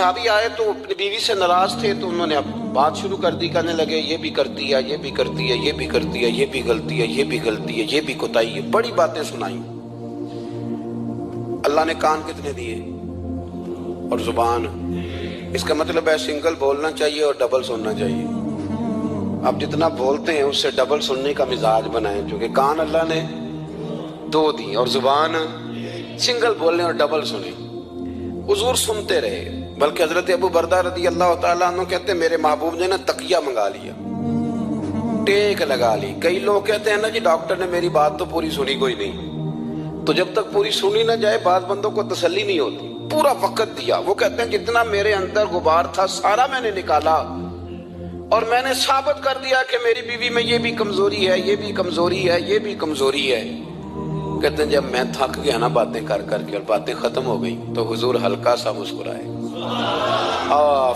صحابی آئے تو اپنی بیوی سے ناراض تھے تو انہوں نے اب بات شروع کر دی، کہنے لگے یہ بھی کرتی ہے، یہ بھی کرتی ہے، یہ بھی کرتی ہے، یہ بھی غلطی ہے، یہ بھی غلطی ہے، یہ بھی کوتاہی ہے، بڑی باتیں سنائیں۔ اللہ نے کان کتنے دیے اور زبان؟ اس کا مطلب ہے سنگل بولنا چاہیے اور ڈبل سننا چاہیے۔ اب جتنا بولتے ہیں اس سے ڈبل سننے کا مزاج بنائیں، کیونکہ کان اللہ نے دو دی اور زبان سنگل بولنے اور ڈبل سنیں۔ حضور سنتے رہے، بلکہ حضرت ابو بردہ رضی اللہ تعالیٰ عنہ کہتے ہیں میرے محبوب نے نا تکیہ منگا لیا، ٹیک لگا لی۔ کئی لوگ کہتے ہیں نا جی ڈاکٹر نے میری بات تو پوری سنی کوئی نہیں، تو جب تک پوری سنی نہ جائے بعض بندوں کو تسلی نہیں ہوتی۔ پورا وقت دیا، وہ کہتے ہیں جتنا میرے اندر غبار تھا سارا میں نے نکالا اور میں نے ثابت کر دیا کہ میری بیوی میں یہ بھی کمزوری ہے، یہ بھی کمزوری ہے، یہ بھی کمزوری ہے۔ کہتے ہیں جب میں تھک گیا نا باتیں کر کر کے اور باتیں ختم ہو گئی تو حضور ہلکا سا مسکرائے،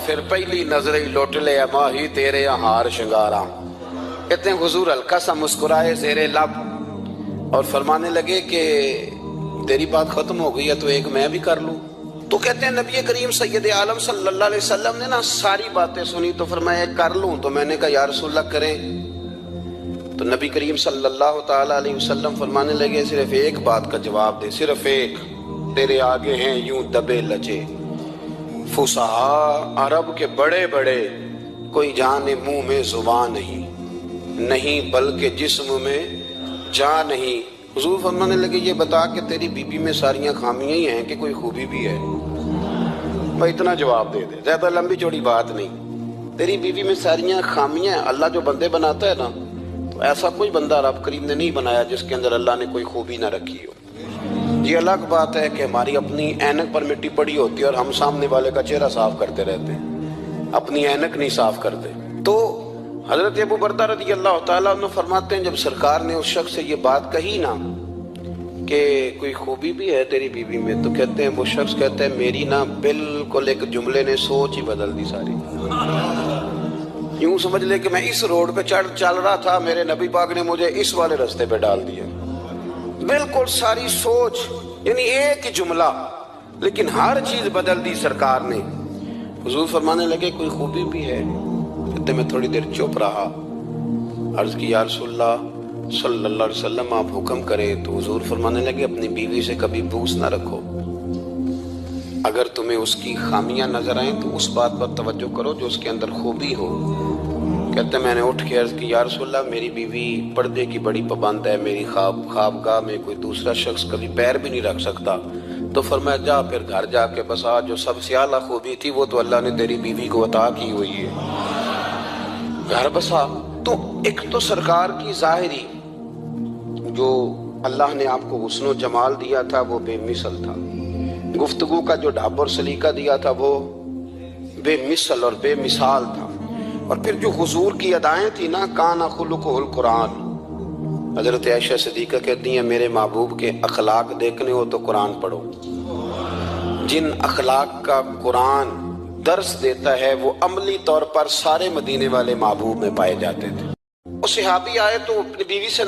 پھر پہلی نظر ہی لوٹ لے ماہی تیرے ہار شنگارا۔ کہتے ہیں حضور ہلکا سا مسکرائے زیر لب اور فرمانے لگے کہ تیری بات ختم ہو گئی ہے تو ایک میں بھی کر لوں۔ تو کہتے ہیں نبی کریم سید عالم صلی اللہ علیہ وسلم نے نا ساری باتیں سنی تو فرمایا کر لوں؟ تو میں نے کہا یا رسول اللہ کریں۔ تو نبی کریم صلی اللہ تعالیٰ علیہ وسلم فرمانے لگے صرف ایک بات کا جواب دے، صرف ایک، تیرے آگے ہیں یوں دبے لچے فصحا عرب کے بڑے بڑے، کوئی جانے منہ میں زبان نہیں بلکہ جسم میں جان نہیں۔ حضور فرمانے لگے یہ بتا کہ تیری بیوی میں ساریاں خامیاں ہی ہیں کہ کوئی خوبی بھی ہے؟ بھائی اتنا جواب دے دے، زیادہ لمبی چوڑی بات نہیں۔ تیری بیوی میں ساریاں خامیاں ہیں۔ اللہ جو بندے بناتا ہے نا تو ایسا کوئی بندہ رب کریم نے نہیں بنایا جس کے اندر اللہ نے کوئی خوبی نہ رکھی ہو۔ یہ الگ بات ہے کہ ہماری اپنی اینک پر مٹی پڑی ہوتی ہے اور ہم سامنے والے کا چہرہ صاف کرتے رہتے ہیں، اپنی اینک نہیں صاف کرتے۔ تو حضرت ابو بردہ رضی اللہ تعالیٰ عنہ فرماتے ہیں جب سرکار نے اس شخص سے یہ بات کہی نا کہ کوئی خوبی بھی ہے تیری بیوی میں، تو کہتے ہیں وہ شخص کہتا ہے میری نا بالکل ایک جملے نے سوچ ہی بدل دی ساری۔ یوں سمجھ لے کہ میں اس روڈ پہ چل رہا تھا، میرے نبی پاک نے مجھے اس والے رستے پہ ڈال دیا۔ بالکل ساری سوچ، یعنی ایک ہی جملہ لیکن ہر چیز بدل دی سرکار نے۔ حضور فرمانے لگے کوئی خوبی بھی ہے؟ کہتے میں تھوڑی دیر چپ رہا، عرض کی یا رسول اللہ صلی اللہ علیہ وسلم آپ حکم کریں۔ تو حضور فرمانے لگے اپنی بیوی سے کبھی بغض نہ رکھو، اگر تمہیں اس کی خامیاں نظر آئیں تو اس بات پر توجہ کرو جو اس کے اندر خوبی ہو۔ کہتے میں نے اٹھ کے عرض کی یا رسول اللہ میری بیوی پردے کی بڑی پابند ہے، میری خوابگاہ میں کوئی دوسرا شخص کبھی پیر بھی نہیں رکھ سکتا۔ تو فرمایا جا پھر گھر جا کے بسا، جو سب سے اعلیٰ خوبی تھی وہ تو اللہ نے تیری بیوی کو عطا کی ہوئی ہے، گھر بسا۔ تو ایک تو سرکار کی ظاہری جو اللہ نے آپ کو حسن و جمال دیا تھا وہ بے مثل تھا، گفتگو کا جو ڈھب اور سلیقہ دیا تھا وہ بے مثل اور بے مثال تھا، اور پھر جو حضور کی ادائیں تھی نا کان خلقہ القرآن۔ حضرت عائشہ صدیقہ کہتی ہیں میرے محبوب کے اخلاق دیکھنے ہو تو قرآن پڑھو، جن اخلاق کا قرآن درس دیتا ہے وہ عملی طور پر سارے مدینے والے محبوب میں پائے جاتے تھے۔ وہ صحابی آئے تو اپنی بیوی سے